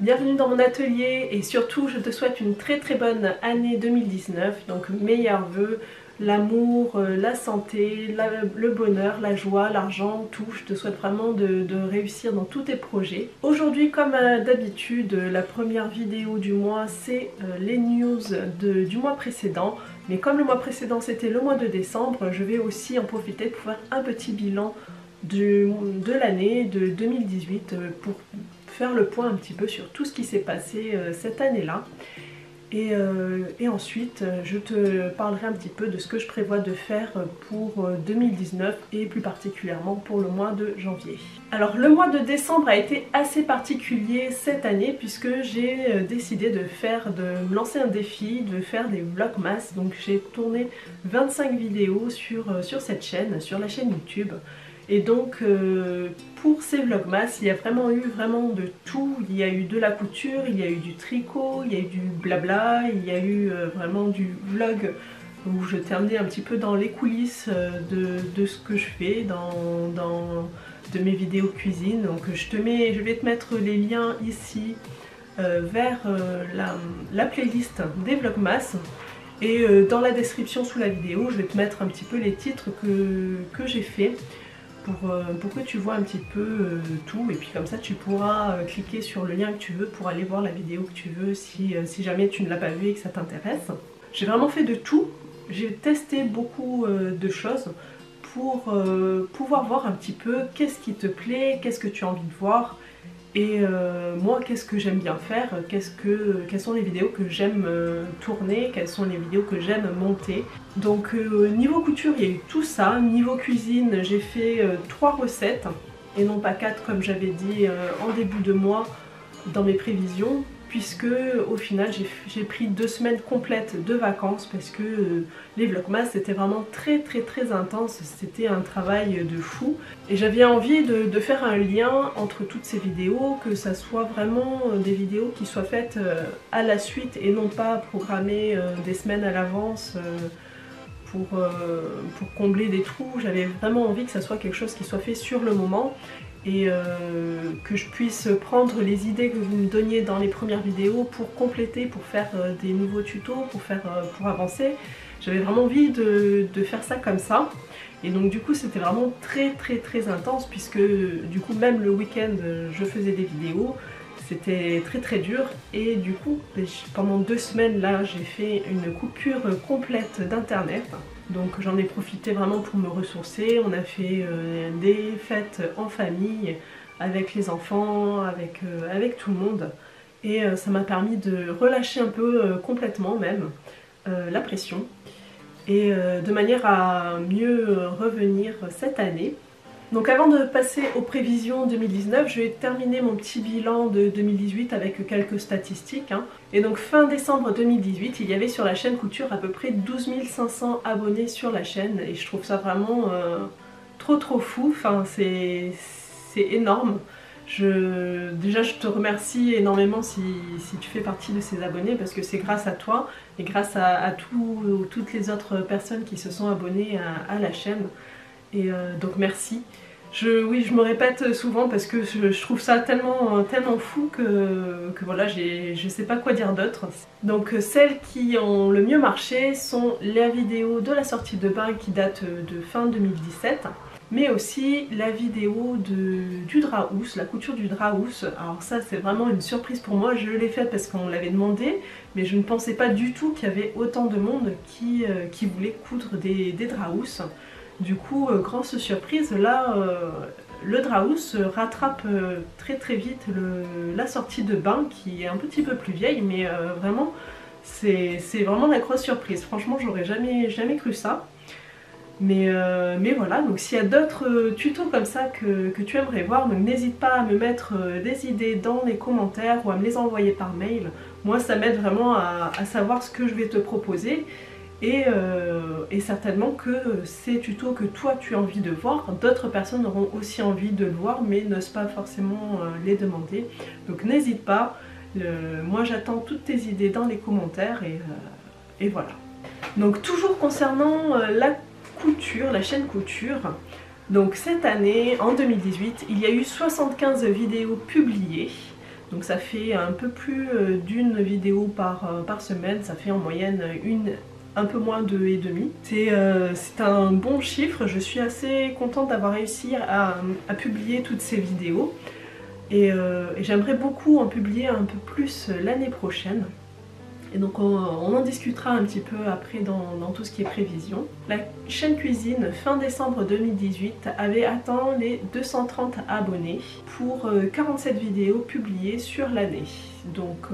Bienvenue dans mon atelier et surtout je te souhaite une très bonne année 2019, donc meilleurs vœux, l'amour, la santé, le bonheur, la joie, l'argent, tout. Je te souhaite vraiment de réussir dans tous tes projets. Aujourd'hui, comme d'habitude, la première vidéo du mois c'est les news du mois précédent, mais comme le mois précédent c'était le mois de décembre, je vais aussi en profiter pour faire un petit bilan de l'année de 2018 pour faire le point un petit peu sur tout ce qui s'est passé cette année-là. Et ensuite, je te parlerai un petit peu de ce que je prévois de faire pour 2019 et plus particulièrement pour le mois de janvier. Alors le mois de décembre a été assez particulier cette année puisque j'ai décidé de me lancer un défi, de faire des vlogmas. Donc j'ai tourné 25 vidéos sur cette chaîne, sur la chaîne YouTube. Et donc pour ces vlogmas, il y a vraiment eu de tout. Il y a eu de la couture, il y a eu du tricot, il y a eu du blabla, il y a eu vraiment du vlog où je t'ai amené un petit peu dans les coulisses de ce que je fais de mes vidéos cuisine. Donc je vais te mettre les liens ici vers la playlist des vlogmas. Et dans la description sous la vidéo, je vais te mettre un petit peu les titres que j'ai fait. Pour que tu vois un petit peu tout, et puis comme ça tu pourras cliquer sur le lien que tu veux pour aller voir la vidéo que tu veux si jamais tu ne l'as pas vue et que ça t'intéresse. J'ai vraiment fait de tout, j'ai testé beaucoup de choses pour pouvoir voir un petit peu qu'est-ce qui te plaît, qu'est-ce que tu as envie de voir, et moi qu'est-ce que j'aime bien faire, quelles sont les vidéos que j'aime tourner, quelles sont les vidéos que j'aime monter. Donc niveau couture il y a eu tout ça, niveau cuisine j'ai fait 3 recettes et non pas 4 comme j'avais dit en début de mois dans mes prévisions, puisque au final j'ai pris 2 semaines complètes de vacances parce que les vlogmas c'était vraiment très intense, c'était un travail de fou et j'avais envie de faire un lien entre toutes ces vidéos, que ça soit vraiment des vidéos qui soient faites à la suite et non pas programmées des semaines à l'avance pour combler des trous. J'avais vraiment envie que ça soit quelque chose qui soit fait sur le moment et que je puisse prendre les idées que vous me donniez dans les premières vidéos pour compléter, pour faire des nouveaux tutos, pour avancer. J'avais vraiment envie de faire ça comme ça. Et donc du coup c'était vraiment très intense puisque du coup même le week-end je faisais des vidéos. C'était très dur et du coup pendant 2 semaines là j'ai fait une coupure complète d'internet. Donc j'en ai profité vraiment pour me ressourcer. On a fait des fêtes en famille avec les enfants, avec tout le monde, et ça m'a permis de relâcher un peu complètement même la pression et de manière à mieux revenir cette année. Donc avant de passer aux prévisions 2019, je vais terminer mon petit bilan de 2018 avec quelques statistiques. Et donc fin décembre 2018, il y avait sur la chaîne couture à peu près 12 500 abonnés sur la chaîne et je trouve ça vraiment trop fou, enfin, c'est énorme. Déjà je te remercie énormément si tu fais partie de ces abonnés parce que c'est grâce à toi et grâce à toutes les autres personnes qui se sont abonnées à la chaîne. Et donc merci. Oui, je me répète souvent parce que je trouve ça tellement fou que voilà, je sais pas quoi dire d'autre. Donc celles qui ont le mieux marché sont la vidéo de la sortie de bain qui date de fin 2017, mais aussi la vidéo du drap housse, la couture du drap housse. Alors ça c'est vraiment une surprise pour moi, je l'ai faite parce qu'on l'avait demandé, mais je ne pensais pas du tout qu'il y avait autant de monde qui voulait coudre des drap housse. Du coup, grosse surprise, là, le drap housse rattrape très vite la sortie de bain qui est un petit peu plus vieille, mais vraiment, c'est vraiment la grosse surprise. Franchement, j'aurais jamais cru ça. Mais voilà, donc s'il y a d'autres tutos comme ça que tu aimerais voir, n'hésite pas à me mettre des idées dans les commentaires ou à me les envoyer par mail. Moi, ça m'aide vraiment à savoir ce que je vais te proposer. Et certainement que ces tutos que toi tu as envie de voir, d'autres personnes auront aussi envie de le voir mais n'osent pas forcément les demander. Donc n'hésite pas, moi j'attends toutes tes idées dans les commentaires et voilà. Donc toujours concernant la couture, la chaîne couture, donc cette année, en 2018, il y a eu 75 vidéos publiées. Donc ça fait un peu plus d'une vidéo par semaine, ça fait en moyenne un peu moins de et demi. C'est un bon chiffre, je suis assez contente d'avoir réussi à publier toutes ces vidéos. Et j'aimerais beaucoup en publier un peu plus l'année prochaine. Et donc on en discutera un petit peu après dans tout ce qui est prévision. La chaîne cuisine fin décembre 2018 avait atteint les 230 abonnés pour 47 vidéos publiées sur l'année. Donc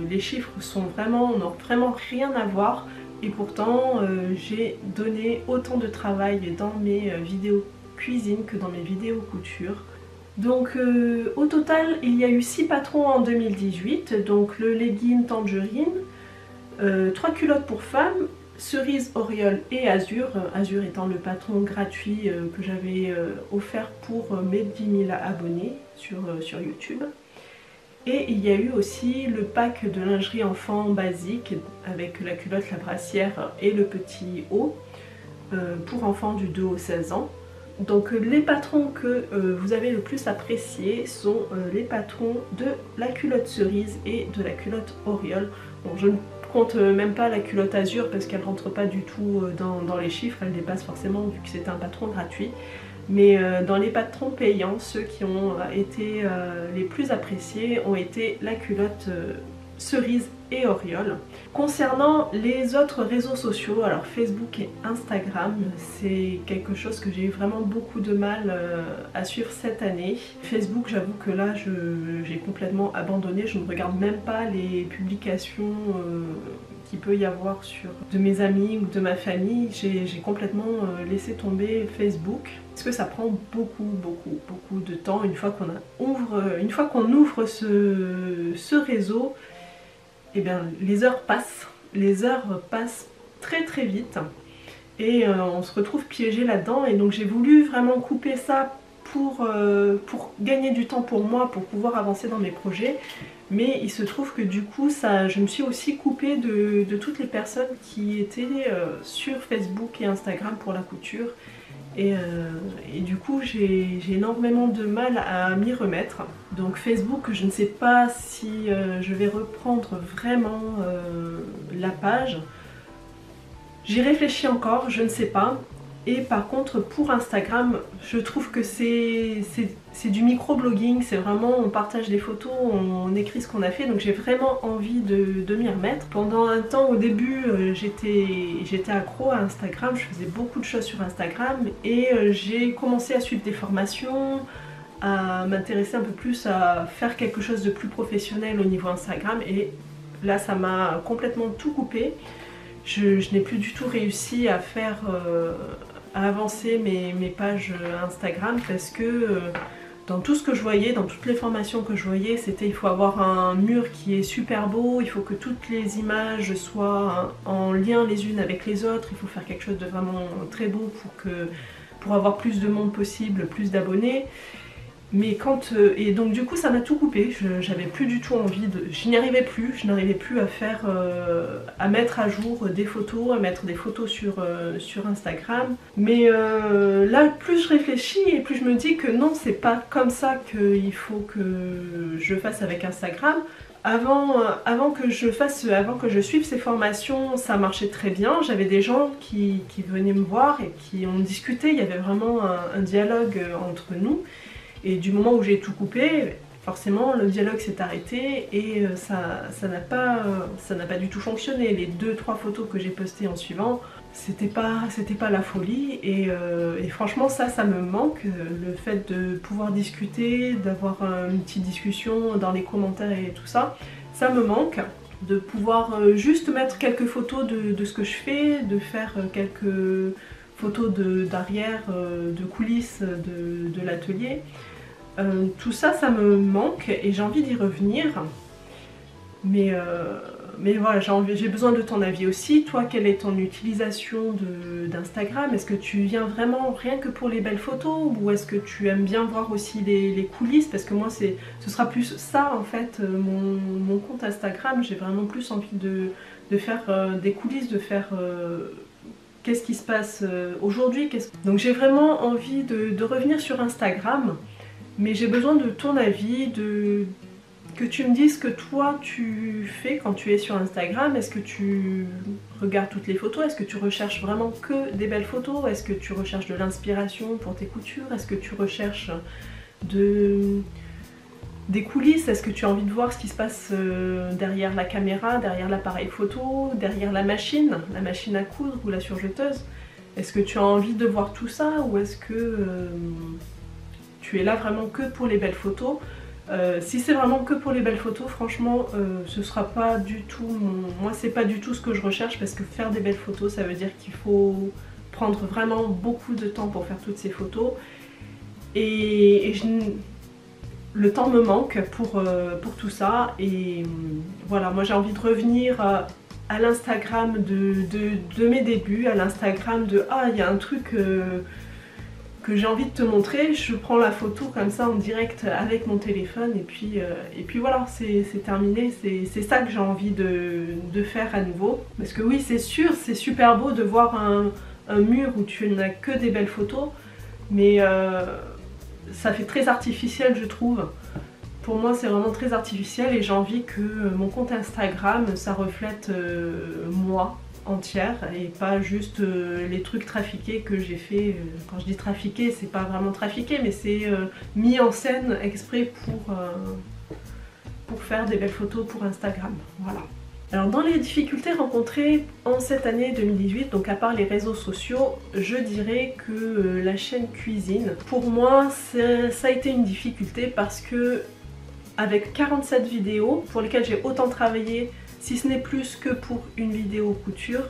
les chiffres n'ont vraiment rien à voir et pourtant j'ai donné autant de travail dans mes vidéos cuisine que dans mes vidéos couture. Donc au total il y a eu 6 patrons en 2018, donc le legging tangerine, 3 culottes pour femmes, cerise, oriole et azur, azur étant le patron gratuit que j'avais offert pour mes 10 000 abonnés sur YouTube. Et il y a eu aussi le pack de lingerie enfant basique avec la culotte, la brassière et le petit haut pour enfants du 2 au 16 ans. Donc les patrons que vous avez le plus appréciés sont les patrons de la culotte cerise et de la culotte oriole. Bon, je ne compte même pas la culotte azur parce qu'elle rentre pas du tout dans les chiffres, elle dépasse forcément vu que c'est un patron gratuit. Mais dans les patrons payants, ceux qui ont été les plus appréciés ont été la culotte cerise et oriole. Concernant les autres réseaux sociaux, alors Facebook et Instagram, c'est quelque chose que j'ai eu vraiment beaucoup de mal à suivre cette année. Facebook, j'avoue que là j'ai complètement abandonné, je ne regarde même pas les publications qu'il peut y avoir de mes amis ou de ma famille. J'ai complètement laissé tomber Facebook parce que ça prend beaucoup de temps une fois qu'on ouvre ce réseau. Eh bien, les heures passent très vite et on se retrouve piégé là-dedans. Et donc j'ai voulu vraiment couper ça pour gagner du temps pour moi, pour pouvoir avancer dans mes projets. Mais il se trouve que du coup, je me suis aussi coupée de toutes les personnes qui étaient sur Facebook et Instagram pour la couture. Et du coup j'ai énormément de mal à m'y remettre. Donc Facebook, je ne sais pas si je vais reprendre vraiment la page. J'y réfléchis encore, je ne sais pas. Et par contre pour Instagram, je trouve que c'est du micro-blogging, c'est vraiment on partage des photos, on écrit ce qu'on a fait, donc j'ai vraiment envie de m'y remettre. Pendant un temps au début j'étais accro à Instagram, je faisais beaucoup de choses sur Instagram et j'ai commencé à suivre des formations, à m'intéresser un peu plus à faire quelque chose de plus professionnel au niveau Instagram et là ça m'a complètement tout coupé. Je n'ai plus du tout réussi à faire à avancer mes pages Instagram parce que dans tout ce que je voyais, dans toutes les formations que je voyais, c'était il faut avoir un mur qui est super beau, il faut que toutes les images soient en lien les unes avec les autres, il faut faire quelque chose de vraiment très beau pour avoir plus de monde possible, plus d'abonnés. Mais et donc du coup ça m'a tout coupé, j'avais plus du tout envie je n'y arrivais plus, je n'arrivais plus à faire, à mettre à jour des photos, à mettre des photos sur Instagram. Mais là plus je réfléchis et plus je me dis que non, c'est pas comme ça qu'il faut que je fasse avec Instagram. Avant que je suive ces formations, ça marchait très bien. J'avais des gens qui venaient me voir et qui ont discuté, il y avait vraiment un dialogue entre nous. Et du moment où j'ai tout coupé, forcément le dialogue s'est arrêté et ça n'a pas du tout fonctionné. Les 2-3 photos que j'ai postées en suivant, c'était pas la folie et franchement ça me manque, le fait de pouvoir discuter, d'avoir une petite discussion dans les commentaires et tout ça, ça me manque. De pouvoir juste mettre quelques photos de ce que je fais, de faire quelques photos d'arrière, de coulisses de l'atelier. Tout ça, ça me manque et j'ai envie d'y revenir. Mais voilà, j'ai besoin de ton avis aussi. Toi, quelle est ton utilisation d'Instagram? Est-ce que tu viens vraiment rien que pour les belles photos ou est-ce que tu aimes bien voir aussi les coulisses? Parce que moi, ce sera plus ça en fait, mon compte Instagram. J'ai vraiment plus envie de faire des coulisses, de faire... qu'est-ce qui se passe aujourd'hui. Donc j'ai vraiment envie de revenir sur Instagram, mais j'ai besoin de ton avis, que tu me dises ce que toi tu fais quand tu es sur Instagram. Est-ce que tu regardes toutes les photos? Est-ce que tu recherches vraiment que des belles photos? Est-ce que tu recherches de l'inspiration pour tes coutures? Est-ce que tu recherches des coulisses? Est-ce que tu as envie de voir ce qui se passe derrière la caméra, derrière l'appareil photo, derrière la machine à coudre ou la surjeteuse? Est-ce que tu as envie de voir tout ça, ou est-ce que tu es là vraiment que pour les belles photos? Si c'est vraiment que pour les belles photos, franchement, ce sera pas du tout moi c'est pas du tout ce que je recherche, parce que faire des belles photos, ça veut dire qu'il faut prendre vraiment beaucoup de temps pour faire toutes ces photos. Et le temps me manque pour tout ça. Et voilà, moi j'ai envie de revenir à l'Instagram de mes débuts, à l'Instagram de « Ah, il y a un truc que j'ai envie de te montrer, je prends la photo comme ça en direct avec mon téléphone et puis voilà, c'est terminé. C'est ça que j'ai envie de faire à nouveau. Parce que oui, c'est sûr, c'est super beau de voir un mur où tu n'as que des belles photos, mais ça fait très artificiel, je trouve. Pour moi, c'est vraiment très artificiel, et j'ai envie que mon compte Instagram, ça reflète moi entière, et pas juste les trucs trafiqués que j'ai fait. Quand je dis trafiqué, c'est pas vraiment trafiqué, mais c'est mis en scène exprès pour faire des belles photos pour Instagram. Voilà. Alors dans les difficultés rencontrées en cette année 2018, donc à part les réseaux sociaux, je dirais que la chaîne cuisine, pour moi ça a été une difficulté, parce que avec 47 vidéos pour lesquelles j'ai autant travaillé, si ce n'est plus que pour une vidéo couture,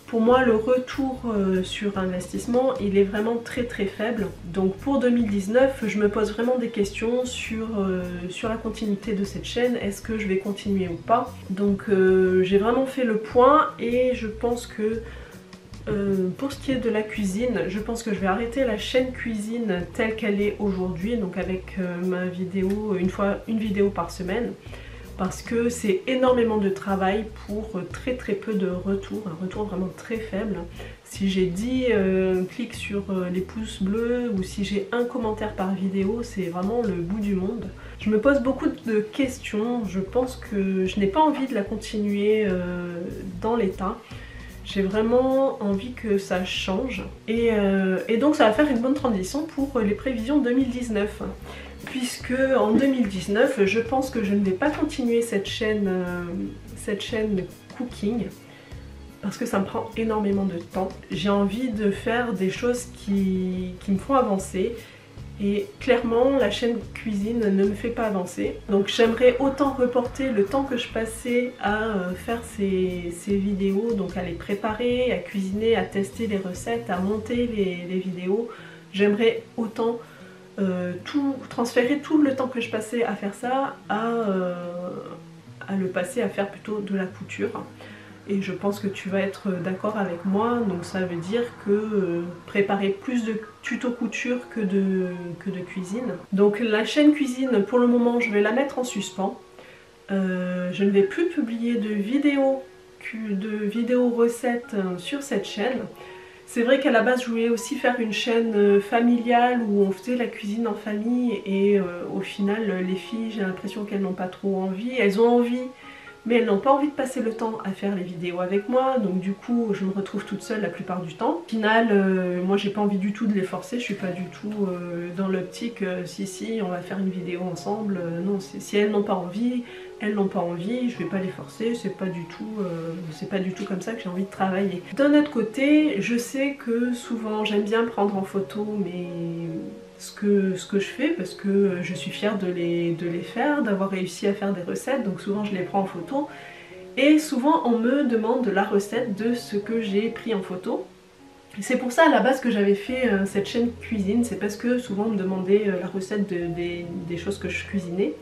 pour moi le retour sur investissement, il est vraiment très faible. Donc pour 2019, je me pose vraiment des questions sur la continuité de cette chaîne. Est-ce que je vais continuer ou pas? Donc j'ai vraiment fait le point, et je pense que pour ce qui est de la cuisine, je pense que je vais arrêter la chaîne cuisine telle qu'elle est aujourd'hui, donc avec ma vidéo, une vidéo par semaine, parce que c'est énormément de travail pour très peu de retours, un retour vraiment très faible. Si j'ai 10 clics sur les pouces bleus, ou si j'ai un commentaire par vidéo, c'est vraiment le bout du monde. Je me pose beaucoup de questions, je pense que je n'ai pas envie de la continuer dans l'état. J'ai vraiment envie que ça change, et donc ça va faire une bonne transition pour les prévisions 2019. Puisque en 2019, je pense que je ne vais pas continuer cette chaîne cooking, parce que ça me prend énormément de temps. J'ai envie de faire des choses qui me font avancer, et clairement la chaîne cuisine ne me fait pas avancer. Donc j'aimerais autant reporter le temps que je passais à faire ces vidéos, donc à les préparer, à cuisiner, à tester les recettes, à monter les vidéos. J'aimerais autant transférer tout le temps que je passais à faire ça à le passer à faire plutôt de la couture. Et je pense que tu vas être d'accord avec moi, donc ça veut dire que préparer plus de tutos couture que de cuisine. Donc la chaîne cuisine, pour le moment, je vais la mettre en suspens. Je ne vais plus publier de vidéos recettes sur cette chaîne. C'est vrai qu'à la base je voulais aussi faire une chaîne familiale où on faisait la cuisine en famille, et au final les filles, j'ai l'impression qu'elles n'ont pas trop envie. Elles ont envie, mais elles n'ont pas envie de passer le temps à faire les vidéos avec moi, donc du coup je me retrouve toute seule la plupart du temps. Au final, moi j'ai pas envie du tout de les forcer, je suis pas du tout dans l'optique si on va faire une vidéo ensemble, non, si elles n'ont pas envie, elles n'ont pas envie, je vais pas les forcer, c'est pas du tout comme ça que j'ai envie de travailler. D'un autre côté, je sais que souvent j'aime bien prendre en photo ce que je fais, parce que je suis fière de les faire, d'avoir réussi à faire des recettes, donc souvent je les prends en photo, et souvent on me demande la recette de ce que j'ai pris en photo. C'est pour ça à la base que j'avais fait cette chaîne cuisine, c'est parce que souvent on me demandait la recette des choses que je cuisinais.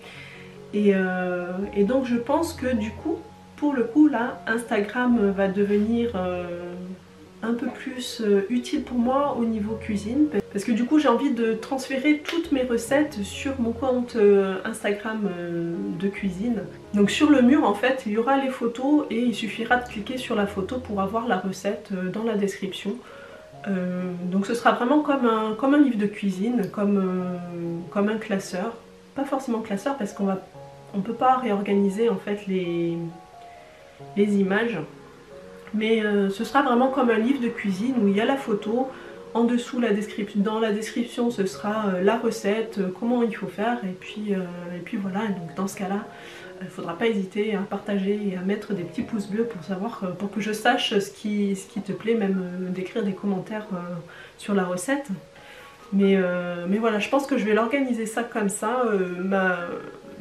Et donc je pense que du coup, pour le coup là, Instagram va devenir un peu plus utile pour moi au niveau cuisine, parce que du coup j'ai envie de transférer toutes mes recettes sur mon compte Instagram de cuisine. Donc sur le mur en fait il y aura les photos, et il suffira de cliquer sur la photo pour avoir la recette dans la description. Donc ce sera vraiment comme un livre de cuisine, comme un classeur. Pas forcément classeur, parce qu'on on peut pas réorganiser en fait les images. Mais ce sera vraiment comme un livre de cuisine où il y a la photo, en dessous dans la description ce sera la recette, comment il faut faire, et puis voilà. Et donc dans ce cas là, il ne faudra pas hésiter à partager et à mettre des petits pouces bleus pour savoir, pour que je sache ce qui te plaît, même d'écrire des commentaires sur la recette. Mais voilà, je pense que je vais l'organiser ça comme ça,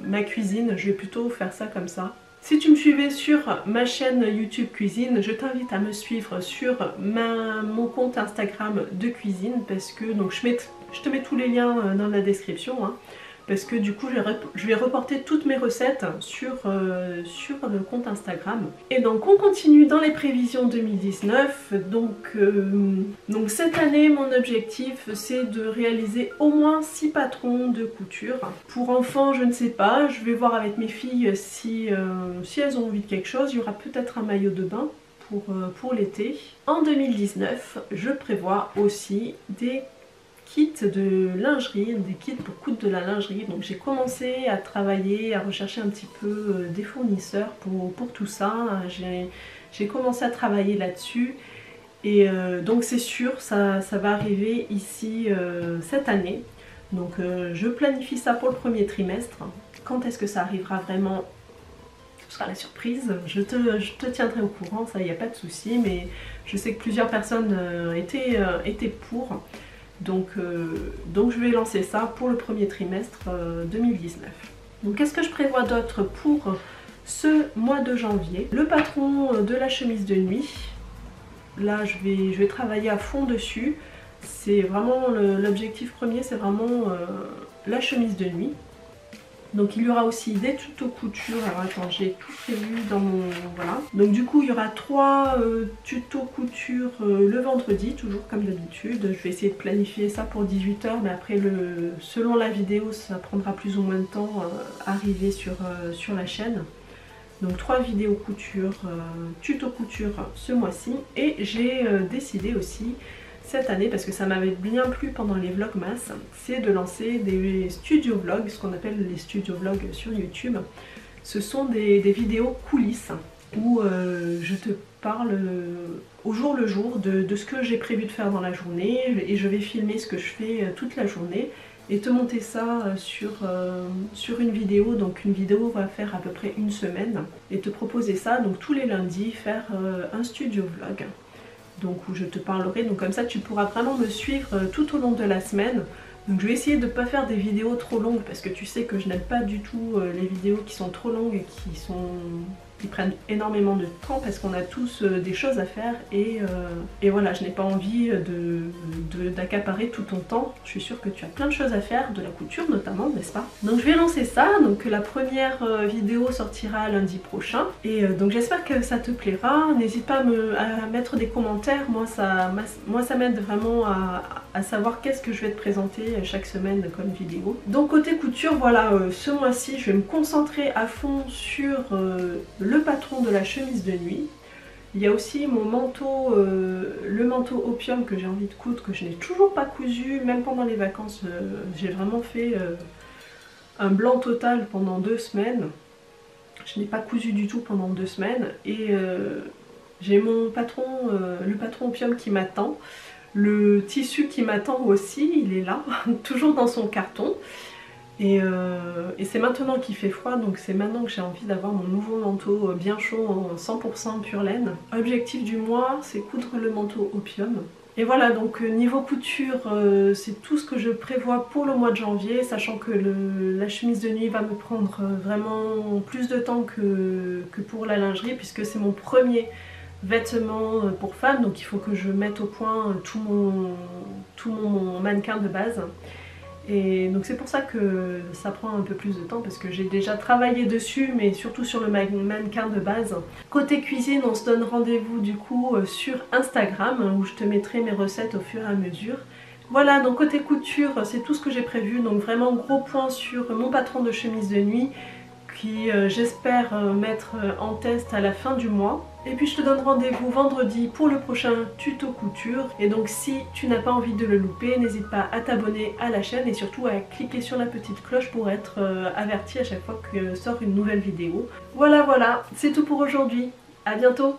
ma cuisine, je vais plutôt faire ça comme ça. Si tu me suivais sur ma chaîne YouTube cuisine, je t'invite à me suivre sur mon compte Instagram de cuisine, parce que donc je te mets tous les liens dans la description, hein, parce que du coup je vais reporter toutes mes recettes sur le compte Instagram. Et donc on continue dans les prévisions 2019. Donc cette année mon objectif c'est de réaliser au moins 6 patrons de couture. Pour enfants je ne sais pas, je vais voir avec mes filles si elles ont envie de quelque chose. Il y aura peut-être un maillot de bain pour l'été. En 2019 je prévois aussi des kits de lingerie, des kits pour coudre de la lingerie. Donc j'ai commencé à travailler, à rechercher un petit peu des fournisseurs pour tout ça. J'ai commencé à travailler là-dessus et donc c'est sûr ça va arriver ici cette année. Donc je planifie ça pour le premier trimestre. Quand est-ce que ça arrivera vraiment? Ce sera la surprise, je te tiendrai au courant, ça il n'y a pas de souci, mais je sais que plusieurs personnes étaient pour. Donc je vais lancer ça pour le premier trimestre 2019. Donc qu'est-ce que je prévois d'autre pour ce mois de janvier? Le patron de la chemise de nuit. Là je vais travailler à fond dessus. C'est vraiment l'objectif premier, c'est vraiment la chemise de nuit. Donc il y aura aussi des tutos couture. Alors attends, j'ai tout prévu dans mon... Voilà. Donc du coup il y aura 3 tutos couture le vendredi, toujours comme d'habitude. Je vais essayer de planifier ça pour 18 h, mais après selon la vidéo ça prendra plus ou moins de temps à arriver sur la chaîne. Donc 3 vidéos couture, tuto couture ce mois-ci. Et j'ai décidé aussi cette année, parce que ça m'avait bien plu pendant les vlogmas, c'est de lancer des studio vlogs, ce qu'on appelle les studio vlogs sur YouTube. Ce sont des vidéos coulisses où je te parle au jour le jour de ce que j'ai prévu de faire dans la journée, et je vais filmer ce que je fais toute la journée et te monter ça sur une vidéo. Donc une vidéo va faire à peu près une semaine, et te proposer ça donc tous les lundis, faire un studio vlog. Donc où je te parlerai, donc comme ça tu pourras vraiment me suivre tout au long de la semaine. Donc je vais essayer de ne pas faire des vidéos trop longues, parce que tu sais que je n'aime pas du tout les vidéos qui sont trop longues et qui prennent énormément de temps, parce qu'on a tous des choses à faire et voilà, je n'ai pas envie d'accaparer tout ton temps. Je suis sûre que tu as plein de choses à faire, de la couture notamment, n'est-ce pas? Donc je vais lancer ça, donc la première vidéo sortira lundi prochain, et donc j'espère que ça te plaira. N'hésite pas à mettre des commentaires, moi ça m'aide vraiment à savoir qu'est-ce que je vais te présenter chaque semaine comme vidéo. Donc côté couture, voilà, ce mois-ci je vais me concentrer à fond sur le patron de la chemise de nuit. Il y a aussi mon manteau, le manteau opium que j'ai envie de coudre, que je n'ai toujours pas cousu, même pendant les vacances. J'ai vraiment fait un blanc total pendant 2 semaines. Je n'ai pas cousu du tout pendant 2 semaines, et j'ai mon patron, le patron opium qui m'attend. Le tissu qui m'attend aussi, il est là, toujours dans son carton. Et c'est maintenant qu'il fait froid, donc c'est maintenant que j'ai envie d'avoir mon nouveau manteau bien chaud en 100% pure laine. Objectif du mois, c'est coudre le manteau opium. Et voilà, donc niveau couture, c'est tout ce que je prévois pour le mois de janvier, sachant que la chemise de nuit va me prendre vraiment plus de temps que pour la lingerie, puisque c'est mon premier vêtement pour femme, donc il faut que je mette au point tout mon mannequin de base. Et donc c'est pour ça que ça prend un peu plus de temps, parce que j'ai déjà travaillé dessus, mais surtout sur le mannequin de base. Côté cuisine, on se donne rendez-vous du coup sur Instagram, où je te mettrai mes recettes au fur et à mesure. Voilà, donc côté couture, c'est tout ce que j'ai prévu. Donc vraiment gros point sur mon patron de chemise de nuit, puis j'espère mettre en test à la fin du mois. Et puis je te donne rendez-vous vendredi pour le prochain tuto couture. Et donc si tu n'as pas envie de le louper, n'hésite pas à t'abonner à la chaîne et surtout à cliquer sur la petite cloche pour être averti à chaque fois que sort une nouvelle vidéo. Voilà, c'est tout pour aujourd'hui. À bientôt!